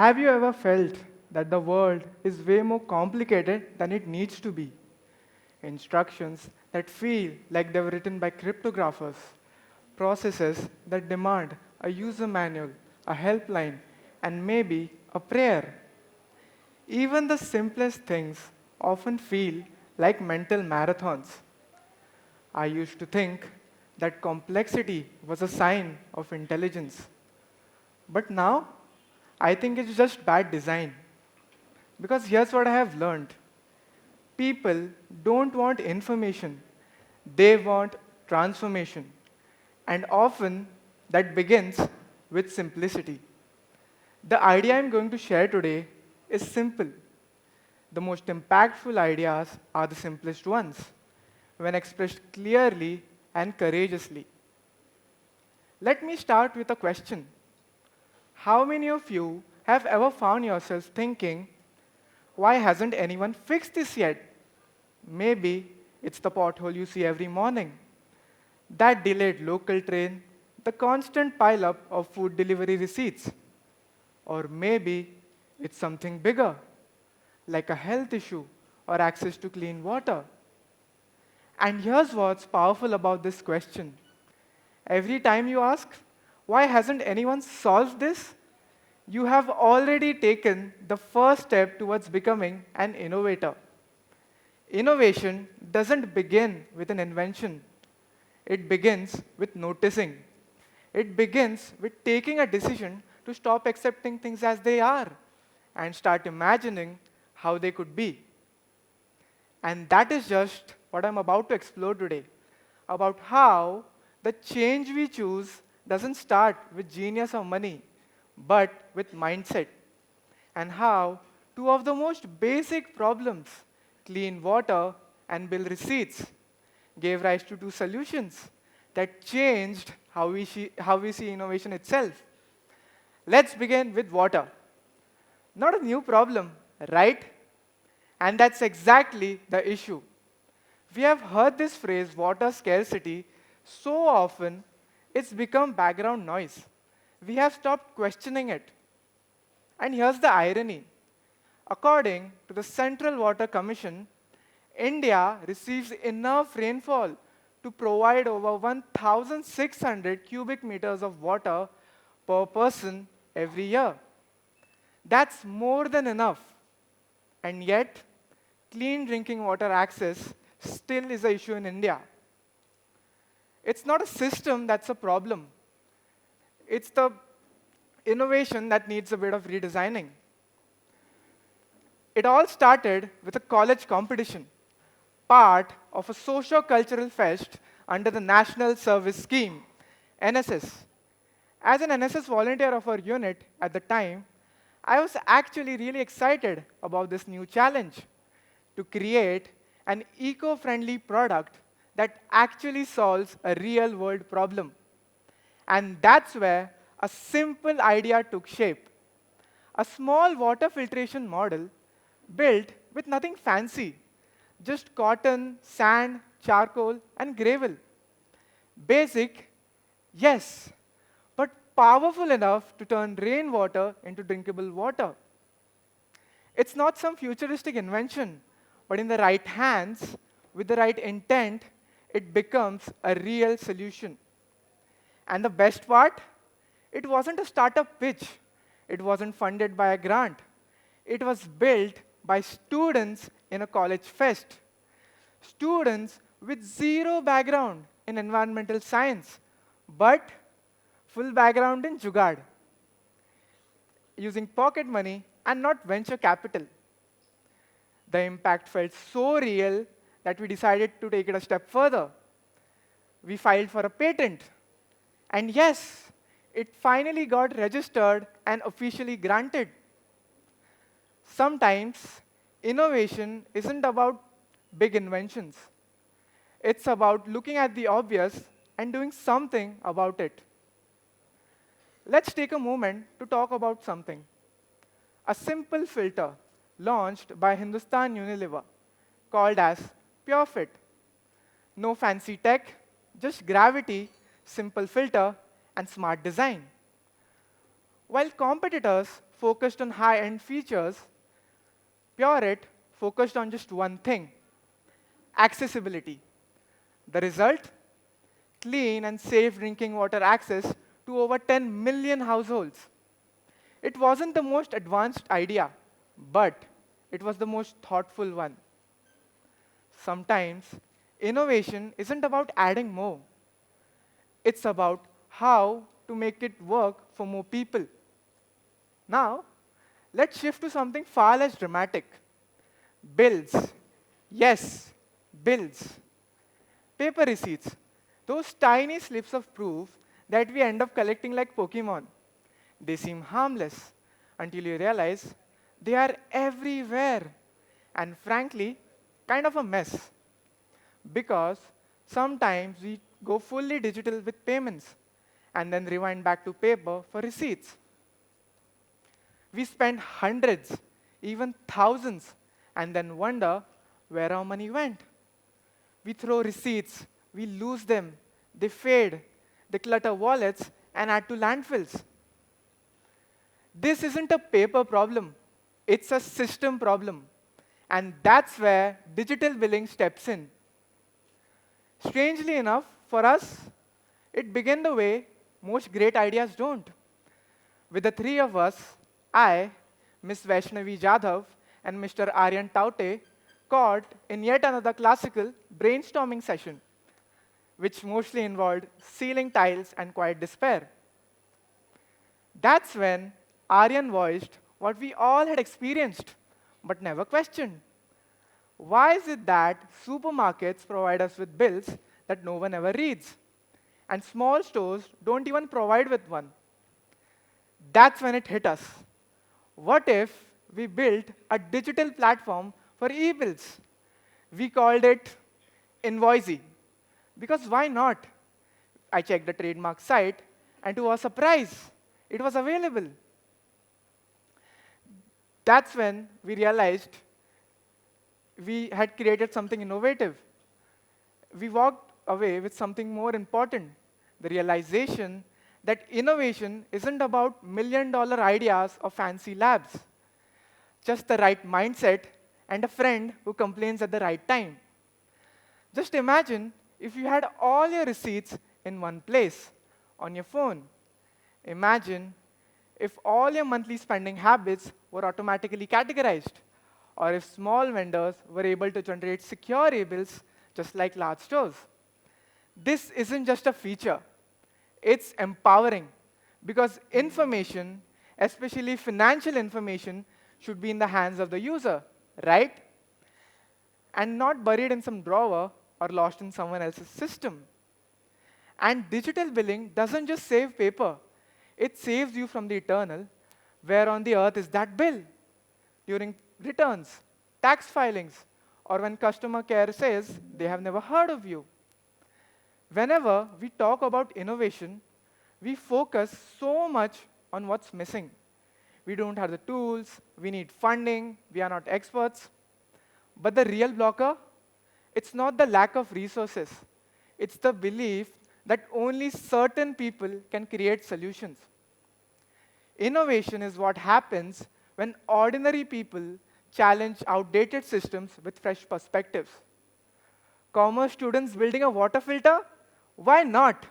Have you ever felt that the world is way more complicated than it needs to be? Instructions that feel like they were written by cryptographers, processes that demand a user manual, a helpline, and maybe a prayer. Even the simplest things often feel like mental marathons. I used to think that complexity was a sign of intelligence. But now, I think it's just bad design. Because here's what I have learned: people don't want information, they want transformation. And often, that begins with simplicity. The idea I'm going to share today is simple. The most impactful ideas are the simplest ones, when expressed clearly and courageously. Let me start with a question. How many of you have ever found yourself thinking, why hasn't anyone fixed this yet? Maybe it's the pothole you see every morning, that delayed local train, the constant pileup of food delivery receipts. Or maybe it's something bigger, like a health issue or access to clean water. And here's what's powerful about this question. Every time you ask, why hasn't anyone solved this? You have already taken the first step towards becoming an innovator. Innovation doesn't begin with an invention. It begins with noticing. It begins with taking a decision to stop accepting things as they are and start imagining how they could be. And that is just what I'm about to explore today, about how the change we choose doesn't start with genius or money, but with mindset, and how two of the most basic problems, clean water and bill receipts, gave rise to two solutions that changed how we see innovation itself. Let's begin with water. Not a new problem, right? And that's exactly the issue. We have heard this phrase, water scarcity, so often it's become background noise. We have stopped questioning it. And here's the irony. According to the Central Water Commission, India receives enough rainfall to provide over 1,600 cubic meters of water per person every year. That's more than enough. And yet, clean drinking water access still is an issue in India. It's not a system that's a problem. It's the innovation that needs a bit of redesigning. It all started with a college competition, part of a socio-cultural fest under the National Service Scheme, NSS. As an NSS volunteer of our unit at the time, I was actually really excited about this new challenge to create an eco-friendly product that actually solves a real-world problem. And that's where a simple idea took shape. A small water filtration model built with nothing fancy, just cotton, sand, charcoal, and gravel. Basic, yes, but powerful enough to turn rainwater into drinkable water. It's not some futuristic invention, but in the right hands, with the right intent, it becomes a real solution. And the best part? It wasn't a startup pitch. It wasn't funded by a grant. It was built by students in a college fest. Students with zero background in environmental science, but full background in Jugaad, using pocket money and not venture capital. The impact felt so real that we decided to take it a step further. We filed for a patent. And yes, it finally got registered and officially granted. Sometimes, innovation isn't about big inventions. It's about looking at the obvious and doing something about it. Let's take a moment to talk about something. A simple filter launched by Hindustan Unilever called as PureFit. No fancy tech, just gravity, simple filter, and smart design. While competitors focused on high-end features, Pureit focused on just one thing: accessibility. The result? Clean and safe drinking water access to over 10 million households. It wasn't the most advanced idea, but it was the most thoughtful one. Sometimes innovation isn't about adding more, it's about how to make it work for more people. Now, let's shift to something far less dramatic: bills. Yes, bills. Paper receipts. Those tiny slips of proof that we end up collecting like Pokemon. They seem harmless until you realize they are everywhere. And frankly, kind of a mess. Because sometimes we go fully digital with payments and then rewind back to paper for receipts. We spend hundreds, even thousands, and then wonder where our money went. We throw receipts, we lose them, they fade, they clutter wallets and add to landfills. This isn't a paper problem, it's a system problem. And that's where digital billing steps in. Strangely enough, for us, it began the way most great ideas don't. With the three of us, I, Miss Vaishnavi Jadhav, and Mr. Aryan Taute, caught in yet another classical brainstorming session, which mostly involved ceiling tiles and quiet despair. That's when Aryan voiced what we all had experienced, but never questioned. Why is it that supermarkets provide us with bills that no one ever reads, and small stores don't even provide with one? That's when it hit us. What if we built a digital platform for e-bills? We called it Invoicy. Because why not? I checked the trademark site, and to our surprise, it was available. That's when we realized we had created something innovative. We walked away with something more important: the realization that innovation isn't about million-dollar ideas or fancy labs, just the right mindset and a friend who complains at the right time. Just imagine if you had all your receipts in one place, on your phone. Imagine if all your monthly spending habits were automatically categorized, or if small vendors were able to generate secure e-bills just like large stores. This isn't just a feature, it's empowering, because information, especially financial information, should be in the hands of the user, right? And not buried in some drawer or lost in someone else's system. And digital billing doesn't just save paper, it saves you from the eternal: where on the earth is that bill? During returns, tax filings, or when customer care says they have never heard of you. Whenever we talk about innovation, we focus so much on what's missing. We don't have the tools, we need funding, we are not experts. But the real blocker, it's not the lack of resources, it's the belief that only certain people can create solutions. Innovation is what happens when ordinary people challenge outdated systems with fresh perspectives. Commerce students building a water filter? Why not?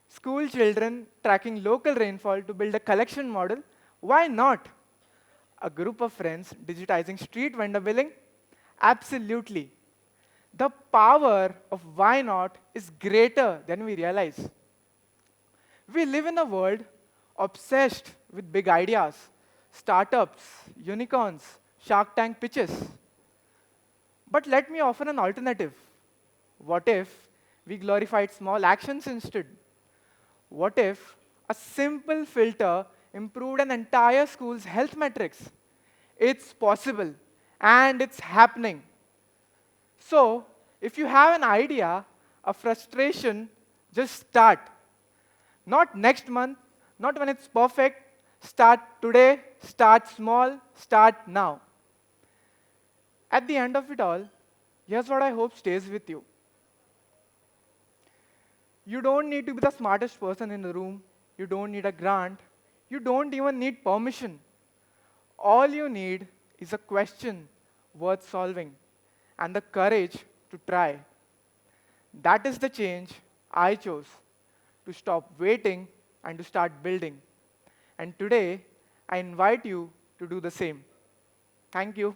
School children tracking local rainfall to build a collection model? Why not? A group of friends digitizing street vendor billing? Absolutely. The power of why not is greater than we realize. We live in a world obsessed with big ideas: startups, unicorns, Shark Tank pitches. But let me offer an alternative. What if we glorified small actions instead? What if a simple filter improved an entire school's health metrics? It's possible, and it's happening. So, if you have an idea, a frustration, just start. Not next month, not when it's perfect. Start today, start small, start now. At the end of it all, here's what I hope stays with you. You don't need to be the smartest person in the room. You don't need a grant. You don't even need permission. all you need is a question worth solving and the courage to try. That is the change I chose, to stop waiting and to start building. And today, I invite you to do the same. Thank you.